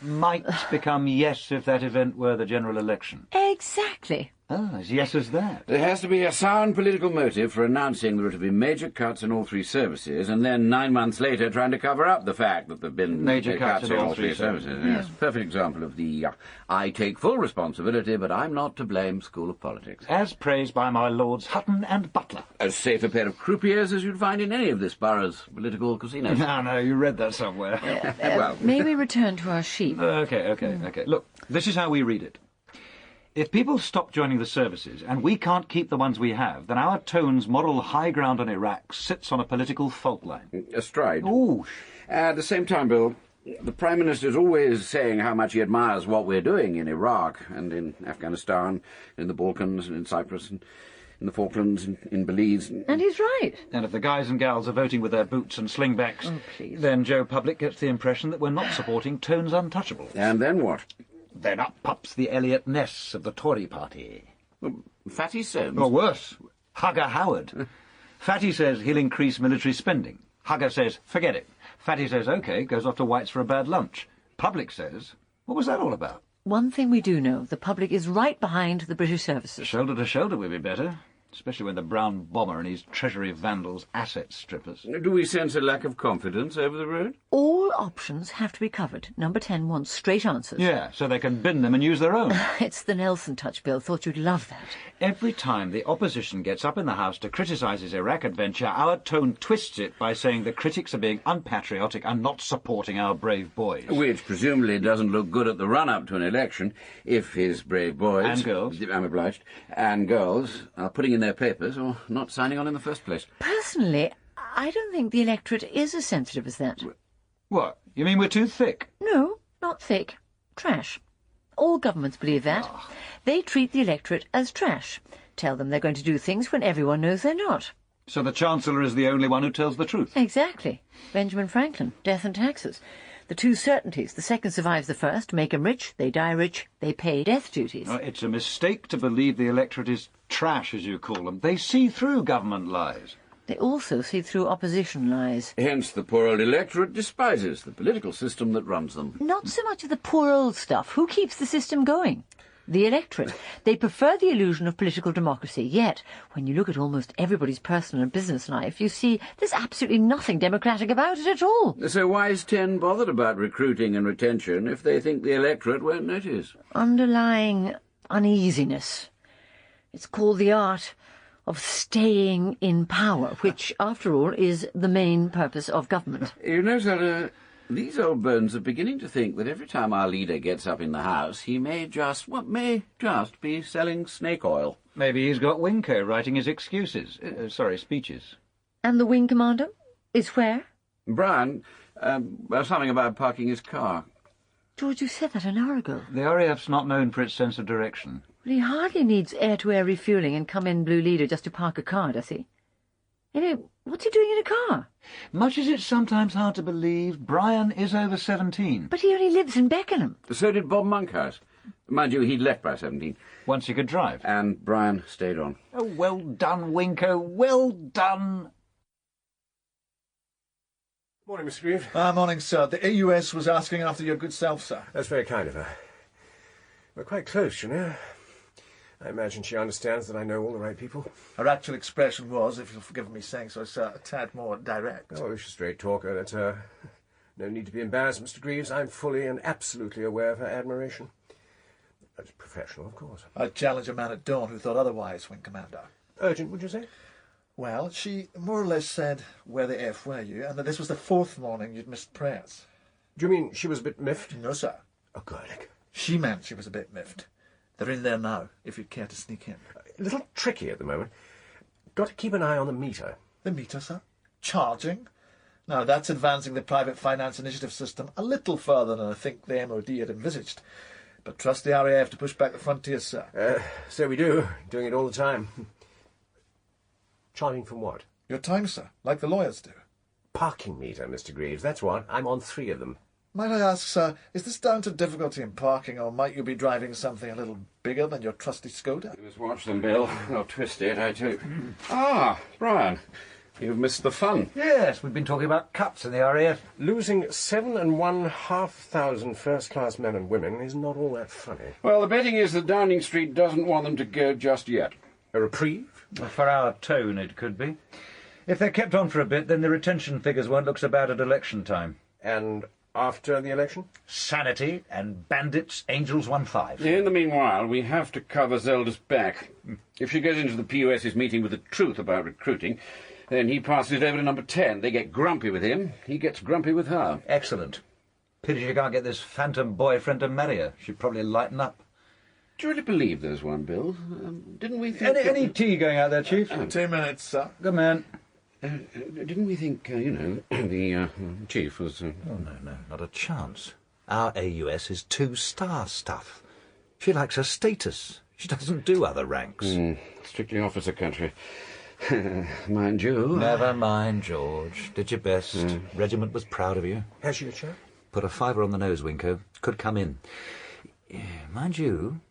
Might become yes if that event were the general election. Exactly. Ah, as yes as that. There has to be a sound political motive for announcing there are to be major cuts in all three services, and then 9 months later trying to cover up the fact that there have been major cuts in all three services. Yes, perfect example of the I take full responsibility, but I'm not to blame school of politics. As praised by my lords Hutton and Butler. As safe a pair of croupiers as you'd find in any of this borough's political casinos. No, you read that somewhere. Well, may we return to our sheep? Okay. Look, this is how we read it. If people stop joining the services, and we can't keep the ones we have, then our tone's moral high ground on Iraq sits on a political fault line. Astride. Ooh. At the same time, Bill, the Prime Minister's always saying how much he admires what we're doing in Iraq and in Afghanistan, in the Balkans and in Cyprus and in the Falklands and in Belize. And he's right. And if the guys and gals are voting with their boots and slingbacks, then Joe Public gets the impression that we're not supporting Tone's untouchables. And then what? Then up pops the Elliot Ness of the Tory party. Well, Fatty Soames. Or worse, Hugger Howard. Fatty says he'll increase military spending. Hugger says, forget it. Fatty says, OK, goes off to White's for a bad lunch. Public says, what was that all about? One thing we do know, the public is right behind the British services. Shoulder to shoulder would be better, especially when the brown bomber and his Treasury vandals asset strippers. Do we sense a lack of confidence over the road? All options have to be covered. Number 10 wants straight answers. Yeah, so they can bin them and use their own. It's the Nelson touch, Bill. Thought you'd love that. Every time the opposition gets up in the House to criticise his Iraq adventure, our tone twists it by saying the critics are being unpatriotic and not supporting our brave boys. Which presumably doesn't look good at the run-up to an election if his brave boys... And girls. I'm obliged. And girls are putting in their papers or not signing on in the first place. Personally, I don't think the electorate is as sensitive as that. What? You mean we're too thick? No, not thick. Trash. All governments believe that. They treat the electorate as trash. Tell them they're going to do things when everyone knows they're not. So the Chancellor is the only one who tells the truth? Exactly. Benjamin Franklin, death and taxes. The two certainties. The second survives the first. Make 'em rich, they die rich, they pay death duties. It's a mistake to believe the electorate is trash, as you call them. They see through government lies. They also see through opposition lies. Hence the poor old electorate despises the political system that runs them. Not so much of the poor old stuff. Who keeps the system going? The electorate. They prefer the illusion of political democracy. Yet, when you look at almost everybody's personal and business life, you see there's absolutely nothing democratic about it at all. So why is 10 bothered about recruiting and retention if they think the electorate won't notice? Underlying uneasiness. It's called the art of staying in power, which, after all, is the main purpose of government. You know, Zelda, these old bones are beginning to think that every time our leader gets up in the House, he may just be selling snake oil. Maybe he's got Winco writing his excuses. Speeches. And the wing commander is where? Bryan, something about parking his car. George, you said that an hour ago. The RAF's not known for its sense of direction. Well, he hardly needs air-to-air refuelling and come-in blue leader just to park a car, does he? Anyway, what's he doing in a car? Much as it's sometimes hard to believe, Bryan is over 17. But he only lives in Beckenham. So did Bob Monkhouse. Mind you, he'd left by 17. Once he could drive. And Bryan stayed on. Oh, well done, Winco, well done. Morning, Mr. Greaves. Morning, sir. The AUS was asking after your good self, sir. That's very kind of her. We're quite close, you know. I imagine she understands that I know all the right people. Her actual expression was, if you'll forgive me saying so, sir, a tad more direct. Oh, she's a straight talker, that's her. No need to be embarrassed, Mr. Greaves. I'm fully and absolutely aware of her admiration. That's professional, of course. I'd challenge a man at dawn who thought otherwise, Wing Commander. Urgent, would you say? Well, she more or less said, where the F were you, and that this was the 4th morning you'd missed prayers. Do you mean she was a bit miffed? No, sir. Oh, good. She meant she was a bit miffed. They're in there now, if you'd care to sneak in. A little tricky at the moment. Got to keep an eye on the meter. The meter, sir? Charging? Now, that's advancing the private finance initiative system a little further than I think the MOD had envisaged. But trust the RAF to push back the frontiers, sir. So we do. Doing it all the time. Charging from what? Your time, sir, like the lawyers do. Parking meter, Mr. Greaves, that's what. I'm on 3 of them. Might I ask, sir, is this down to difficulty in parking, or might you be driving something a little bigger than your trusty Skoda? Just watch them, Bill. They'll twist it, I too. Bryan, you've missed the fun. Yes, we've been talking about cuts in the RAF. Losing 7,500 first-class men and women is not all that funny. Well, the betting is that Downing Street doesn't want them to go just yet. A reprieve? For our tone, it could be. If they're kept on for a bit, then the retention figures won't look so bad at election time. And after the election? Sanity and bandits, Angels 1-5. In the meanwhile, we have to cover Zelda's back. If she goes into the POS's meeting with the truth about recruiting, then he passes it over to number 10. They get grumpy with him. He gets grumpy with her. Excellent. Pity she can't get this phantom boyfriend to marry her. She'd probably lighten up. Do you really believe there's one, Bill? Didn't we think... Any tea going out there, Chief? 2 minutes, sir. Good man. Didn't we think, the chief was... Oh, no, not a chance. Our AUS is 2-star stuff. She likes her status. She doesn't do other ranks. Strictly officer country. Mind you... Never mind, George. Did your best. Regiment was proud of you. Has she a chap? Put a fiver on the nose, Winko. Could come in. Mind you,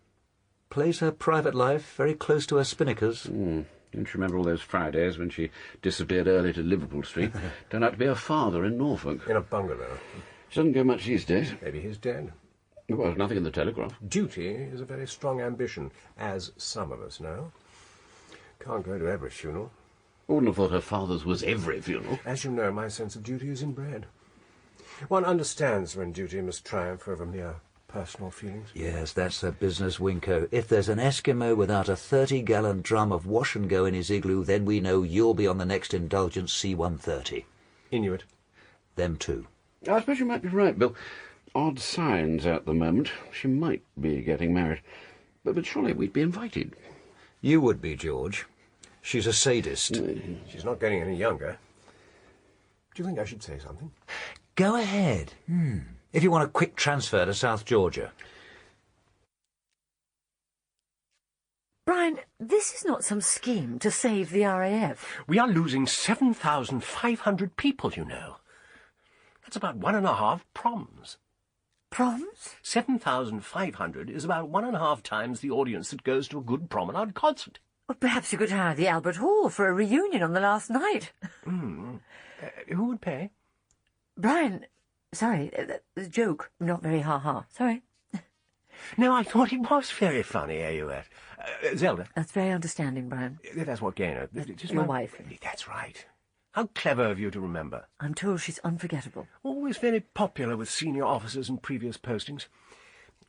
plays her private life very close to her spinnakers. Don't you remember all those Fridays when she disappeared early to Liverpool Street? Turned out to be her father in Norfolk. In a bungalow. She doesn't go much these days. Maybe he's dead. Well, there's nothing in the Telegraph. Duty is a very strong ambition, as some of us know. Can't go to every funeral. I wouldn't have thought her father's was every funeral. As you know, my sense of duty is inbred. One understands when duty must triumph over mere personal feelings. Yes, that's her business, Winko. If there's an Eskimo without a 30-gallon drum of wash and go in his igloo, then we know you'll be on the next indulgence C-130. Inuit. Them too. I suppose you might be right, Bill. Odd signs at the moment. She might be getting married. But surely we'd be invited. You would be, George. She's a sadist. She's not getting any younger. Do you think I should say something? Go ahead. If you want a quick transfer to South Georgia. Bryan, this is not some scheme to save the RAF. We are losing 7,500 people, you know. That's about 1.5 proms. Proms? 7,500 is about 1.5 times the audience that goes to a good promenade concert. Well, perhaps you could hire the Albert Hall for a reunion on the last night. Who would pay? Bryan, sorry, the joke, not very ha-ha. Sorry. No, I thought it was very funny, AUS. Zelda. That's very understanding, Bryan. That's what Gaynor. Your wife. That's right. How clever of you to remember. I'm told she's unforgettable. Always very popular with senior officers in previous postings.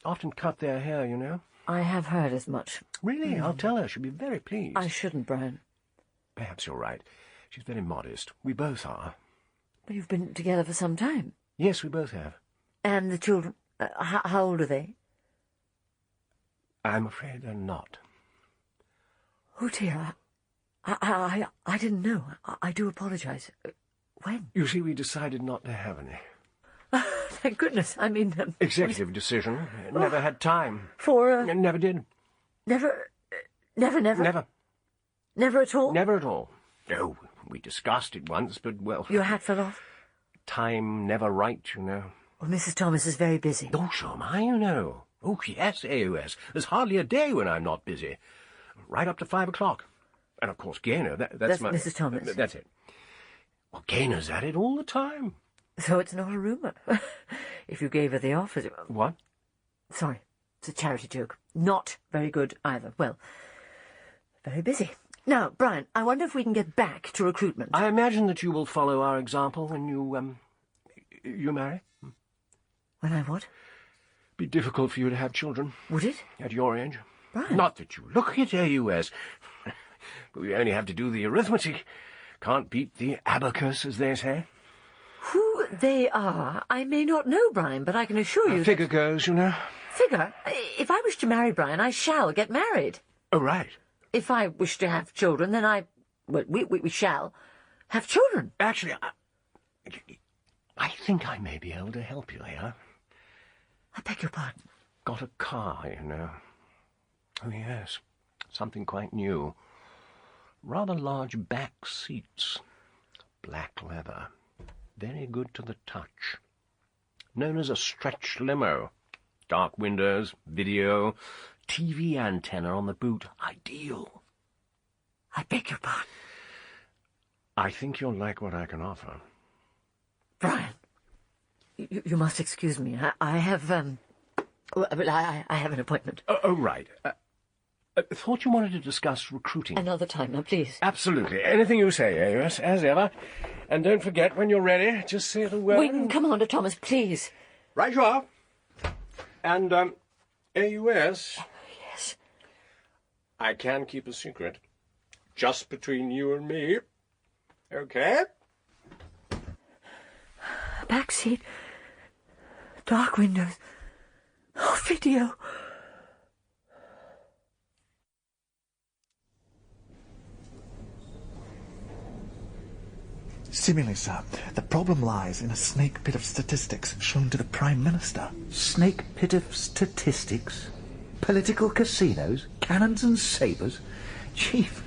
Often cut their hair, you know. I have heard as much. Really? I'll tell her. She'll be very pleased. I shouldn't, Bryan. Perhaps you're right. She's very modest. We both are. But you've been together for some time. Yes, we both have. And the children, how old are they? I'm afraid they're not. Oh, dear. I didn't know. I do apologise. When? You see, we decided not to have any. Thank goodness. I mean... Executive decision. Never had time. For... Never did. Never? Never. Never at all? Never at all. Oh, we discussed it once, but, well... Your hat fell off? Time never right, you know. Well, Mrs. Thomas is very busy. Oh, so am I, you know. Oh, yes, AUS. There's hardly a day when I'm not busy. Right up to 5 o'clock. And, of course, Gaynor, that's my... Mrs. Thomas. That's it. Well, Gaynor's at it all the time. So it's not a rumour. If you gave her the offer... What? Sorry, it's a charity joke. Not very good either. Well, very busy. Now, Bryan, I wonder if we can get back to recruitment. I imagine that you will follow our example when you marry. When I what? Be difficult for you to have children. Would it? At your age. Bryan. Not that you look at AUS. But we only have to do the arithmetic. Can't beat the abacus, as they say. Who they are, I may not know, Bryan, but I can assure you... Figure goes, you know. Figure? If I wish to marry Bryan, I shall get married. Oh, right. If I wish to have children, then we shall have children. Actually, I think I may be able to help you here. I beg your pardon. Got a car, you know. Oh, yes. Something quite new. Rather large back seats. Black leather. Very good to the touch. Known as a stretch limo. Dark windows, video, TV antenna on the boot. Ideal. I beg your pardon. I think you'll like what I can offer. Bryan, you must excuse me. I have, I have an appointment. Oh, right. Thought you wanted to discuss recruiting. Another time, now, please. Absolutely. Anything you say, AUS, as ever. And don't forget, when you're ready, just say the word. Wing, Commander Thomas, please. Right you are. And, AUS... Yes? I can keep a secret. Just between you and me. Okay? Back seat. Dark windows. Oh, video. Seemingly, sir, the problem lies in a snake pit of statistics shown to the Prime Minister. Snake pit of statistics? Political casinos? Cannons and sabres? Chief,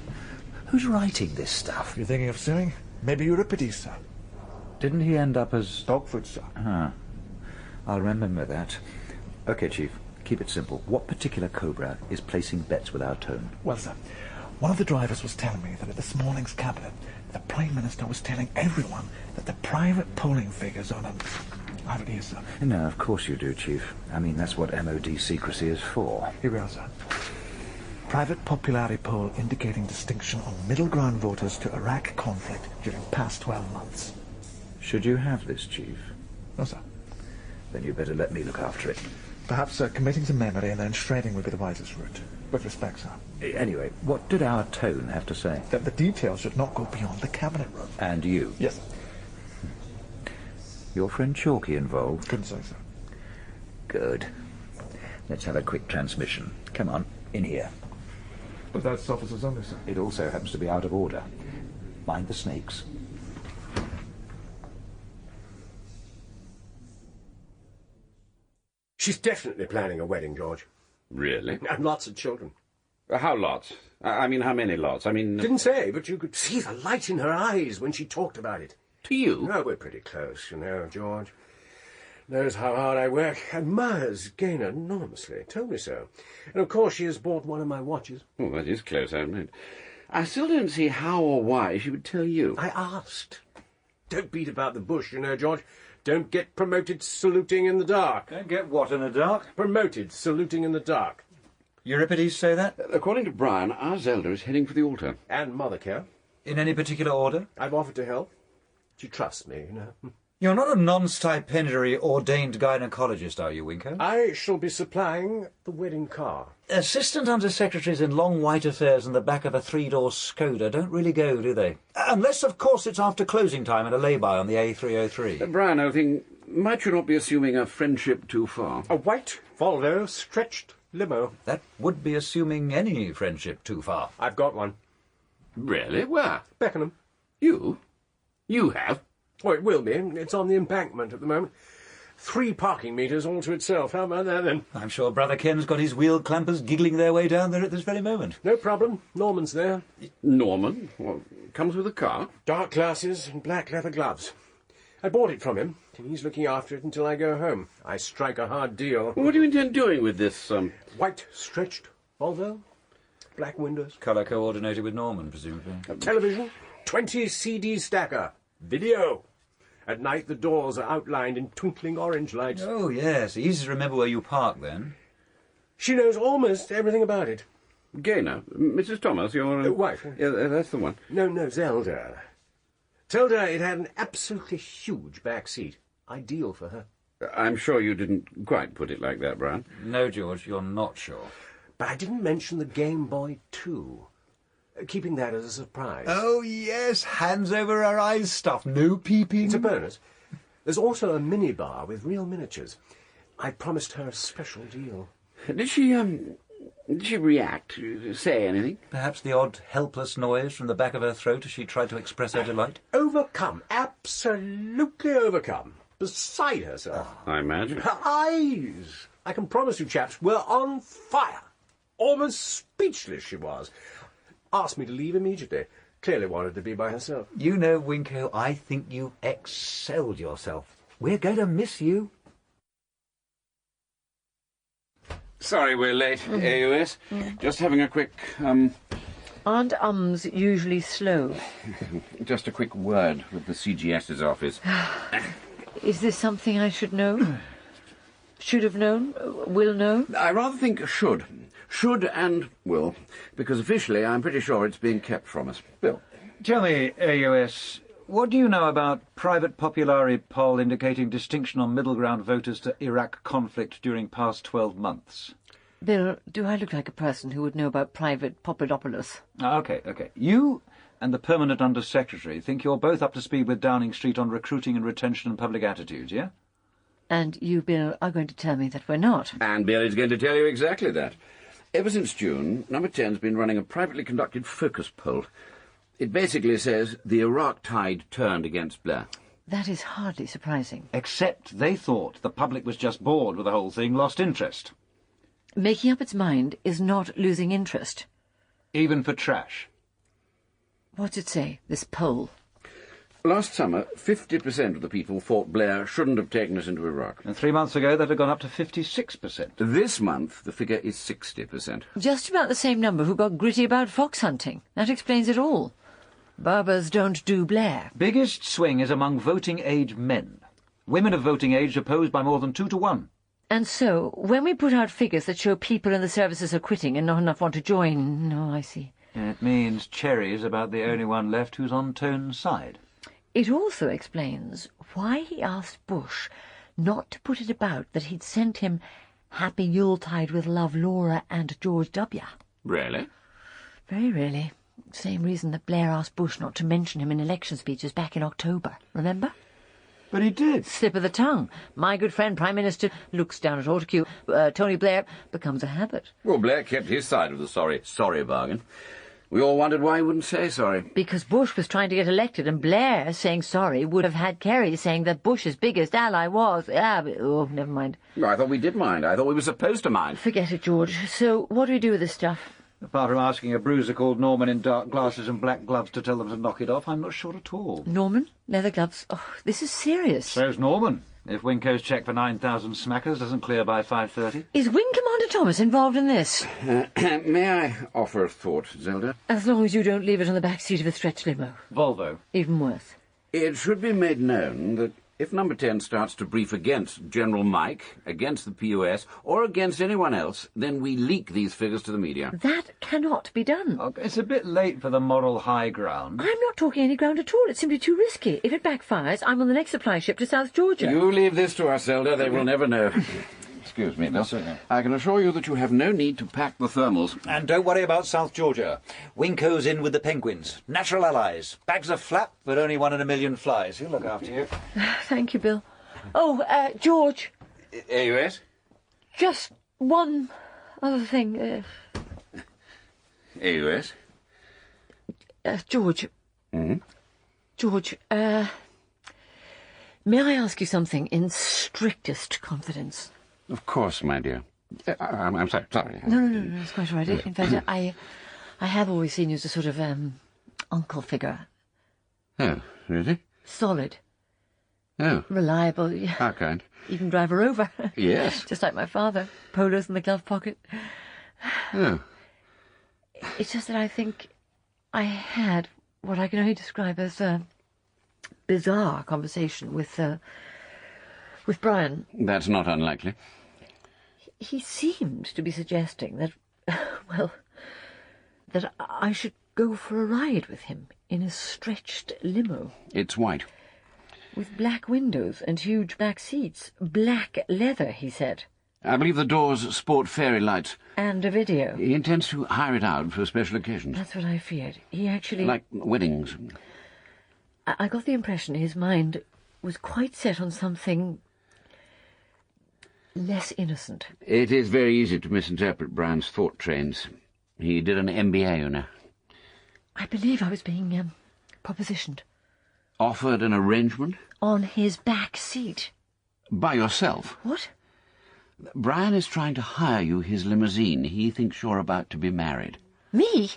who's writing this stuff? You're thinking of suing? Maybe Euripides, sir. Didn't he end up as... Stockfoot, sir. Ah, I'll remember that. OK, Chief, keep it simple. What particular cobra is placing bets with our tone? Well, sir, one of the drivers was telling me that at this morning's cabinet, the Prime Minister was telling everyone that the private polling figures on I have it here, sir. No, of course you do, Chief. I mean, that's what MOD secrecy is for. Here we are, sir. Private popularity poll indicating distinction on middle ground voters to Iraq conflict during past 12 months. Should you have this, Chief? No, sir. Then you better let me look after it. Perhaps committing to memory and then shredding would be the wisest route. With respect, sir. Anyway, what did our tone have to say? That the details should not go beyond the cabinet room. And you? Yes, sir. Your friend Chalky involved? Couldn't say, sir. Good. Let's have a quick transmission. Come on, in here. But that's officers only, sir. It also happens to be out of order. Mind the snakes. She's definitely planning a wedding, George. Really? And lots of children. How lots? I mean, how many lots? I mean... Didn't say, but you could see the light in her eyes when she talked about it. To you? Oh, we're pretty close, you know, George. Knows how hard I work. Admires Gaynor enormously. Told me so. And of course she has bought one of my watches. Oh, that is close, I admit. I still don't see how or why she would tell you. I asked. Don't beat about the bush, you know, George. Don't get promoted saluting in the dark. Don't get what in the dark? Promoted saluting in the dark. Euripides say that? According to Bryan, our Zelda is heading for the altar. And Mothercare. In any particular order? I've offered to help. She trusts me, you know. You're not a non-stipendiary ordained gynecologist, are you, Winko? I shall be supplying the wedding car. Assistant under-secretaries in long white affairs in the back of a three-door Skoda don't really go, do they? Unless, of course, it's after closing time and a lay-by on the A303. Bryan, I think, might you not be assuming a friendship too far? A white Volvo stretched limo. That would be assuming any friendship too far. I've got one. Really? Where? Beckenham. You? You have? Oh, it will be. It's on the embankment at the moment. 3 parking metres all to itself. How about that, then? I'm sure Brother Ken's got his wheel clampers giggling their way down there at this very moment. No problem. Norman's there. Norman? What, comes with a car? Dark glasses and black leather gloves. I bought it from him, and he's looking after it until I go home. I strike a hard deal. What do you intend doing with this, White stretched Volvo. Black windows. Colour coordinated with Norman, presumably. Television. 20 CD stacker. Video. At night, the doors are outlined in twinkling orange lights. Oh, yes. Easy to remember where you park, then. She knows almost everything about it. Gaynor? Mrs. Thomas, your... wife. Yeah, that's the one. No, Zelda. Told her it had an absolutely huge back seat. Ideal for her. I'm sure you didn't quite put it like that, Bryan. No, George, you're not sure. But I didn't mention the Game Boy 2. Keeping that as a surprise. Oh, yes, hands over our eyes stuff, no peeping. It's a bonus. There's also a minibar with real miniatures. I promised her a special deal. Did she react, say anything? Perhaps the odd helpless noise from the back of her throat as she tried to express her delight? Overcome. Absolutely overcome. Beside herself. I imagine. Her eyes, I can promise you chaps, were on fire. Almost speechless she was. Asked me to leave immediately. Clearly wanted to be by herself. You know, Winko, I think you excelled yourself. We're going to miss you. Sorry we're late, AUS. Just having a quick, Aren't ums usually slow? just a quick word with the CGS's office. Is this something I should know? Should have known? Will know? I rather think should. Should and will, because officially I'm pretty sure it's being kept from us. Bill? Tell me, AUS, what do you know about private popularity poll indicating distinction on middle ground voters to Iraq conflict during past 12 months? Bill, do I look like a person who would know about private Papadopoulos? OK. You and the permanent under-secretary think you're both up to speed with Downing Street on recruiting and retention and public attitudes, yeah? And you, Bill, are going to tell me that we're not. And Bill is going to tell you exactly that. Ever since June, Number 10's been running a privately conducted focus poll. It basically says the Iraq tide turned against Blair. That is hardly surprising. Except they thought the public was just bored with the whole thing, lost interest. Making up its mind is not losing interest. Even for trash. What's it say, this poll? Last summer, 50% of the people thought Blair shouldn't have taken us into Iraq. And 3 months ago, that had gone up to 56%. This month, the figure is 60%. Just about the same number who got gritty about fox hunting. That explains it all. Barbers don't do Blair. Biggest swing is among voting-age men. Women of voting age opposed by more than 2 to 1. And so, when we put out figures that show people in the services are quitting and not enough want to join... No, I see. It means Cherry's about the only one left who's on Tone's side. It also explains why he asked Bush not to put it about that he'd sent him Happy Yuletide with Love Laura and George W. Really? Very really. Same reason that Blair asked Bush not to mention him in election speeches back in October. Remember? But he did. Slip of the tongue. My good friend, Prime Minister, looks down at Autocue. Tony Blair becomes a habit. Well, Blair kept his side of the sorry bargain. We all wondered why he wouldn't say sorry. Because Bush was trying to get elected, and Blair saying sorry would have had Kerry saying that Bush's biggest ally was... never mind. I thought we did mind. I thought we were supposed to mind. Forget it, George. So, what do we do with this stuff? Apart from asking a bruiser called Norman in dark glasses and black gloves to tell them to knock it off, I'm not sure at all. Norman? Leather gloves? Oh, this is serious. So's Norman. If Winco's cheque for 9,000 smackers doesn't clear by 5:30. Is Wing Commander Thomas involved in this? May I offer a thought, Zelda? As long as you don't leave it on the back seat of a stretch limo. Volvo. Even worse. It should be made known that if Number 10 starts to brief against General Mike, against the POS, or against anyone else, then we leak these figures to the media. That cannot be done. Oh, it's a bit late for the moral high ground. I'm not talking any ground at all. It's simply too risky. If it backfires, I'm on the next supply ship to South Georgia. You leave this to us, Zelda. They will never know. Excuse me, Bill. I can assure you that you have no need to pack the thermals. And don't worry about South Georgia. Winco's in with the penguins. Natural allies. Bags of flap, but only 1 in a million flies. He'll look after you. Thank you, Bill. Oh, George. AUS? Just one other thing. AUS? George. Mm-hmm. George, may I ask you something in strictest confidence? Of course, my dear. I'm sorry. No, it's quite all right. In fact, I have always seen you as a sort of, uncle figure. Oh, really? Solid. Oh. Reliable. How kind. Even drive her over. Yes. Just like my father. Polos in the glove pocket. Oh. It's just that I think I had what I can only describe as a bizarre conversation with Bryan. That's not unlikely. He seemed to be suggesting that, well, that I should go for a ride with him in a stretched limo. It's white. With black windows and huge back seats. Black leather, he said. I believe the doors sport fairy lights. And a video. He intends to hire it out for special occasions. That's what I feared. He actually... Like weddings. I got the impression his mind was quite set on something less innocent. It is very easy to misinterpret Bryan's thought trains. He did an MBA, you know. I believe I was being propositioned. Offered an arrangement? On his back seat. By yourself? What? Bryan is trying to hire you his limousine. He thinks you're about to be married. Me?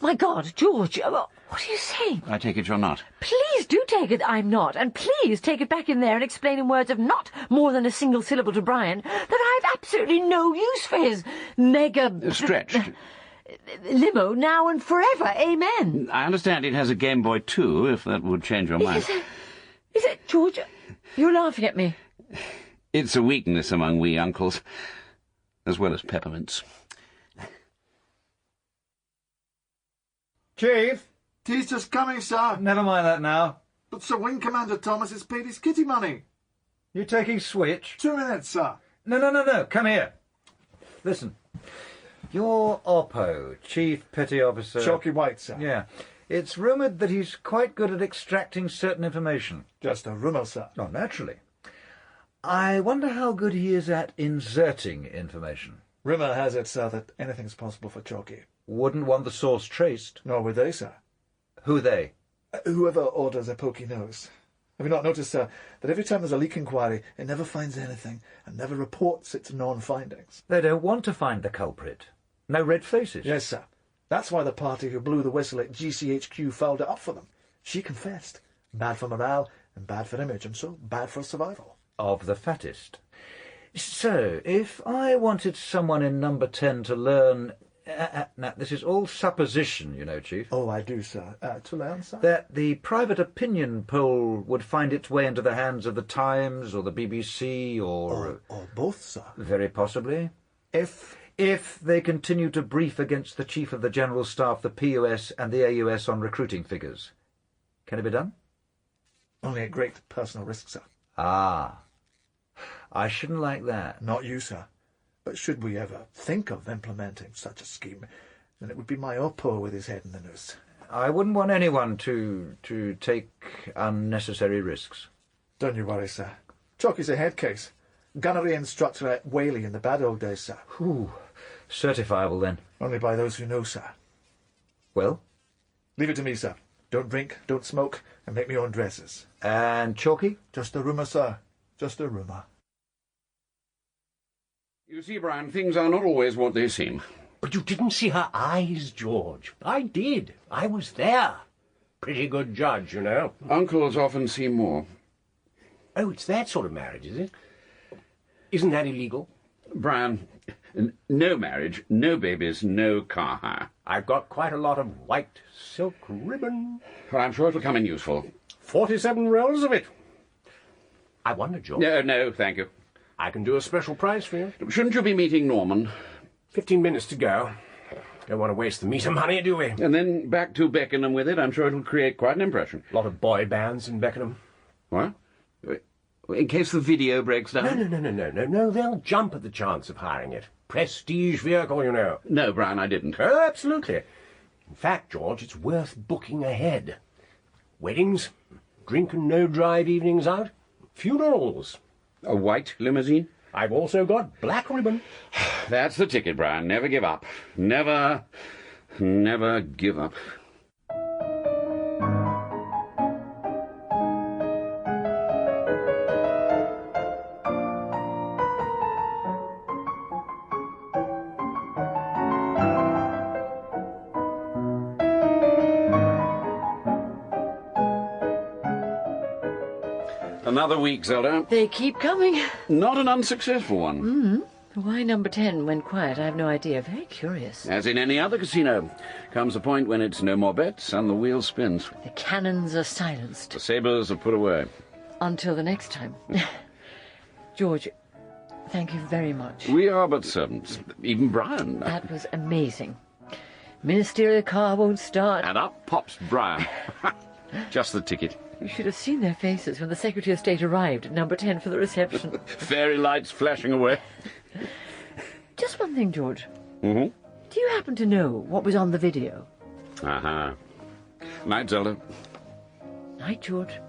My God, George, what are you saying? I take it you're not. Please do take it I'm not, and please take it back in there and explain in words of not more than a single syllable to Bryan that I've absolutely no use for his mega... Stretched. Limo now and forever, amen. I understand it has a Game Boy too, if that would change your mind. Is it, George? You're laughing at me. It's a weakness among we uncles, as well as peppermints. Chief? Tea's just coming, sir. Never mind that now. But Sir Wing Commander Thomas has paid his kitty money. You taking switch? 2 minutes, sir. No. Come here. Listen. Your Oppo, Chief Petty Officer... Chalky White, sir. Yeah. It's rumoured that he's quite good at extracting certain information. Just a rumour, sir. Oh, naturally. I wonder how good he is at inserting information. Rumour has it, sir, that anything's possible for Chalky. Wouldn't want the source traced. Nor would they, sir. Who they? Whoever orders a pokey nose. Have you not noticed, sir, that every time there's a leak inquiry, it never finds anything and never reports its non-findings? They don't want to find the culprit. No red faces. Yes, sir. That's why the party who blew the whistle at GCHQ fouled it up for them. She confessed. Bad for morale and bad for image, and so bad for survival. Of the fattest. So, if I wanted someone in number 10 to learn... now, this is all supposition, you know, Chief. Oh, I do, sir. To learn, sir? That the private opinion poll would find its way into the hands of the Times or the BBC or... Or both, sir. Very possibly. If they continue to brief against the Chief of the General Staff, the POS and the AUS on recruiting figures. Can it be done? Only at great personal risk, sir. Ah. I shouldn't like that. Not you, sir. But should we ever think of implementing such a scheme, then it would be my Oppo with his head in the noose. I wouldn't want anyone to take unnecessary risks. Don't you worry, sir. Chalky's a head case. Gunnery instructor at Whaley in the bad old days, sir. Whew. Certifiable, then. Only by those who know, sir. Well? Leave it to me, sir. Don't drink, don't smoke, and make me own dresses. And Chalky? Just a rumour, sir. Just a rumour. You see, Bryan, things are not always what they seem. But you didn't see her eyes, George. I did. I was there. Pretty good judge, you know. Uncles often see more. Oh, it's that sort of marriage, is it? Isn't that illegal? Bryan, no marriage, no babies, no car hire. I've got quite a lot of white silk ribbon. Well, I'm sure it'll come in useful. 47 rolls of it. I wonder, George. No, thank you. I can do a special price for you. Shouldn't you be meeting Norman? 15 minutes to go. Don't want to waste the meter money, do we? And then back to Beckenham with it. I'm sure it'll create quite an impression. A lot of boy bands in Beckenham. What? In case the video breaks down? No. They'll jump at the chance of hiring it. Prestige vehicle, you know. No, Bryan, I didn't. Oh, absolutely. In fact, George, it's worth booking ahead. Weddings, drink and no-drive evenings out, funerals. A white limousine? I've also got black ribbon. That's the ticket, Bryan. Never give up. Never give up. Another week, Zelda. They keep coming. Not an unsuccessful one. Mm-hmm. Why number 10 went quiet, I have no idea. Very curious. As in any other casino, comes a point when it's no more bets and the wheel spins. The cannons are silenced. The sabres are put away. Until the next time. George, thank you very much. We are but servants. Even Bryan. That was amazing. Ministerial car won't start. And up pops Bryan. Just the ticket. You should have seen their faces when the Secretary of State arrived at number 10 for the reception. Fairy lights flashing away. Just one thing, George. Mm-hmm. Do you happen to know what was on the video? Uh-huh. Night, Zelda. Night, George.